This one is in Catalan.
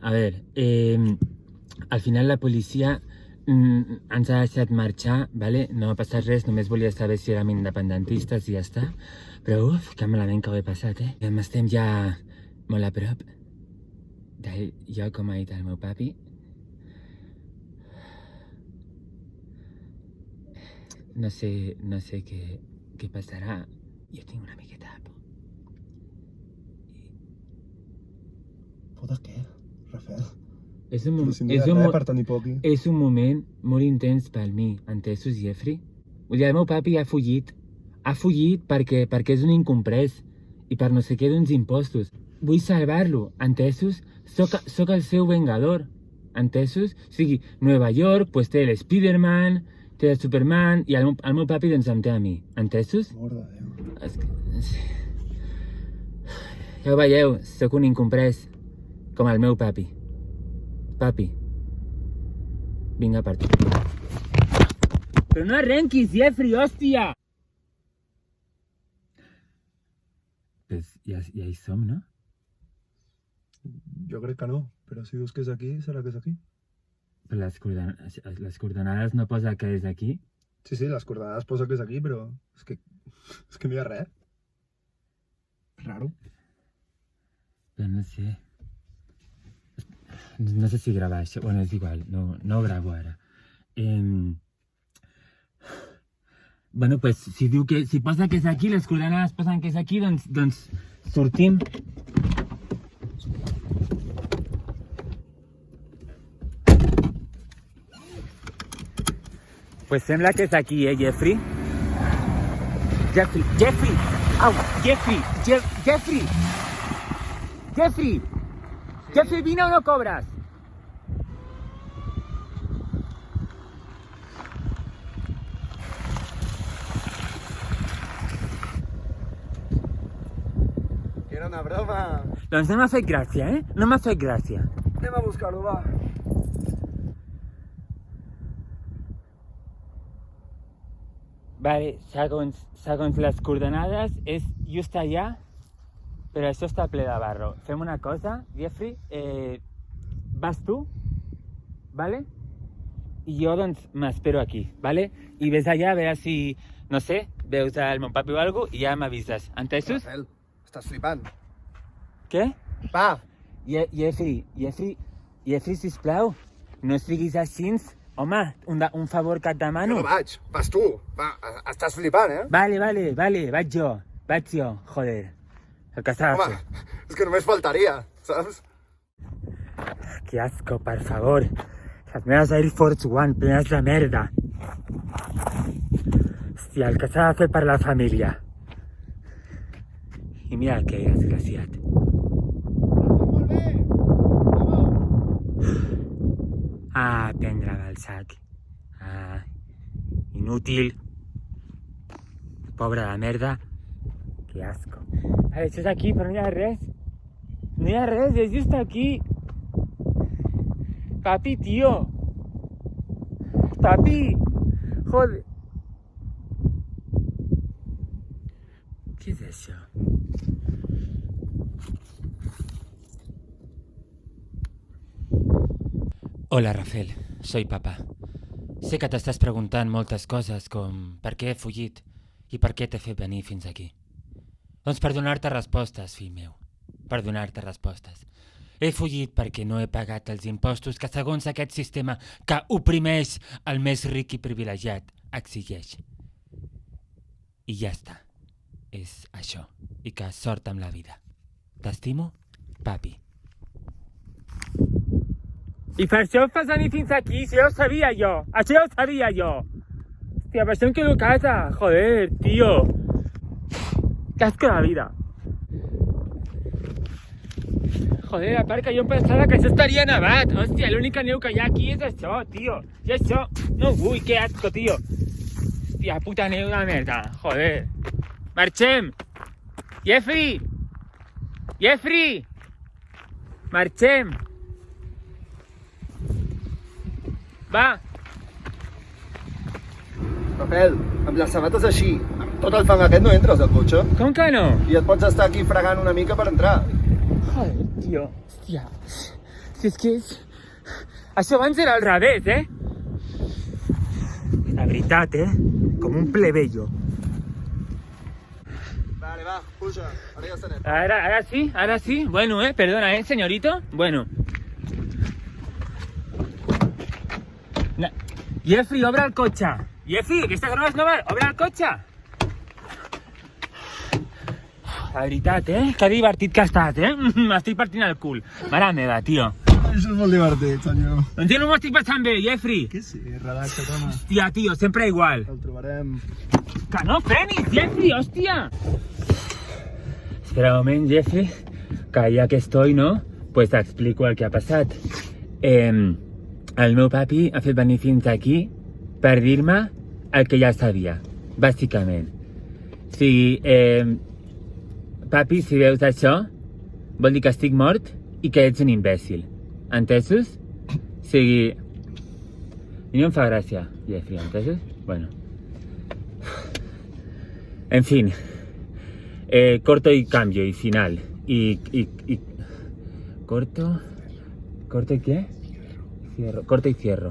a veure, al final la policia ens ha deixat marxar, vale? No ha passat res, només volia saber si érem independentistes i ja està. Però que malament que ho he passat, eh? Estem ja molt a prop del lloc on ha dit el meu papi. No sé què passarà. Jo tinc una miqueta de por. Por de què, Rafael? És un Però si no hi ha res per tenir por aquí. És un moment molt intens per mi, entesos, Jeffrey? Vull dir, el meu papi ha fugit. Ha fugit perquè és un incomprès i per no sé què d'uns impostos. Vull salvar-lo, entesos? Soc el seu vengador, entesos? O sigui, Nova York pues, té l'Spiderman, té el Superman i el meu papi doncs em té a mi, entesos? Mort de Déu. Ja ho veieu, sóc un incomprès, com el meu papi. Papi, vinga per tu. Però no arrenquis, Jeffrey, hòstia! Pues ja hi som, no? Jo crec que no, però si dius que és aquí, serà que és aquí. Però les coordenades no posa que és aquí? Sí, les coordenades posa que és aquí, però és que no hi ha res. Raro. Però no sé. No sé si gravar això. Bueno, és igual, no ho gravo ara. Bueno, pues, si posa que és aquí, les coordenades posen que és aquí, doncs sortim. Pues sembla que és aquí, Jeffrey? Jeffrey! Au, Jeffrey! Jeffrey, vine o no cobres? Que era una broma. Doncs no m'ha fet gràcia, eh? No m'ha fet gràcia. Anem a buscar-ho, va. Vale, segons les coordenades és just allà, però això està ple de barro. Fem una cosa, Jeffrey, vas tu, vale? I jo, doncs, m'espero aquí, vale? I ves allà a veure si, no sé, veus el meu papi o alguna cosa i ja m'avises. Entesos? Rafael, estàs flipant. Què? Va! Jeffrey, sisplau, no siguis així. Home, un favor que et demano. Jo no vaig, vas tu. Va, estàs flipant, eh? Vale, vaig jo, joder. El que s'ha de fer. Home, és que només faltaria, saps? Que asco, per favor. Les meves Air Force One plenes de merda. Hòstia, el que s'ha de fer per la família. I mira que desgraciat. Molt bé! Ah, prendre del sac. Ah, inútil. Pobre de merda. Que asco. Vale, això és aquí, però no hi ha res. No hi ha res, és just aquí. Papi, tio. Papi. Joder. ¿Qué es eso? Hola, Rafael. Soy papá. Sé que t'estàs preguntant moltes coses com per què he fugit i per què t'he fet venir fins aquí. Doncs per donar-te respostes, fill meu. Per donar-te respostes. He fugit perquè no he pagat els impostos que segons aquest sistema que oprimeix el més ric i privilegiat exigeix. I ja està. És això. I que sort amb la vida. T'estimo, papi. I per això em fas venir fins aquí, si ja ho sabia jo. Això ja ho sabia jo. Hòstia, per això em quedo a casa. Joder, tio. Que asco de vida. Joder, a part que jo em pensava que això estaria nevat. Hòstia, l'única neu que hi ha aquí és això, tio. I això, no vull, que asco, tio. Hòstia, puta neu de merda. Joder. Marxem. Jeffrey. Marxem. Va. Rafael, amb les sabates així, amb tot el fang aquest no entres al cotxe. Com que no? I et pots estar aquí fregant una mica per entrar. Joder, tio. Hòstia. Si és que és... Això abans era al revés, La veritat, Com un plebeyo. Vale, va, puja. Ara ja està net. Ahora sí. Bueno, perdona, señorito. Bueno. Jeffrey, obre el cotxe. Jeffrey, aquestes grogues noves, obre el cotxe. La veritat, que divertit que ha estat, M'estic partint el cul. Mare meva, tio. Això és molt divertit, senyor. Doncs jo no m'ho estic passant bé, Jeffrey. Que sí, relaxa't, home. Hòstia, tio, sempre igual. El trobarem. Que no frenis, Jeffrey, hòstia. Espera un moment, Jeffrey, que ja que estoy, no? Pues t'explico el que ha passat. El meu papi ha fet venir fins aquí per dir-me el que ja sabia, bàsicament. O sigui, papi, si veus això, vol dir que estic mort i que ets un imbècil. Entesos? O sigui... I no em fa gràcia, Jeffrey, entesos? Bueno. En fin. Corto y cambio y final. Corto... ¿Corto y qué? Cierro. Corto y cierro.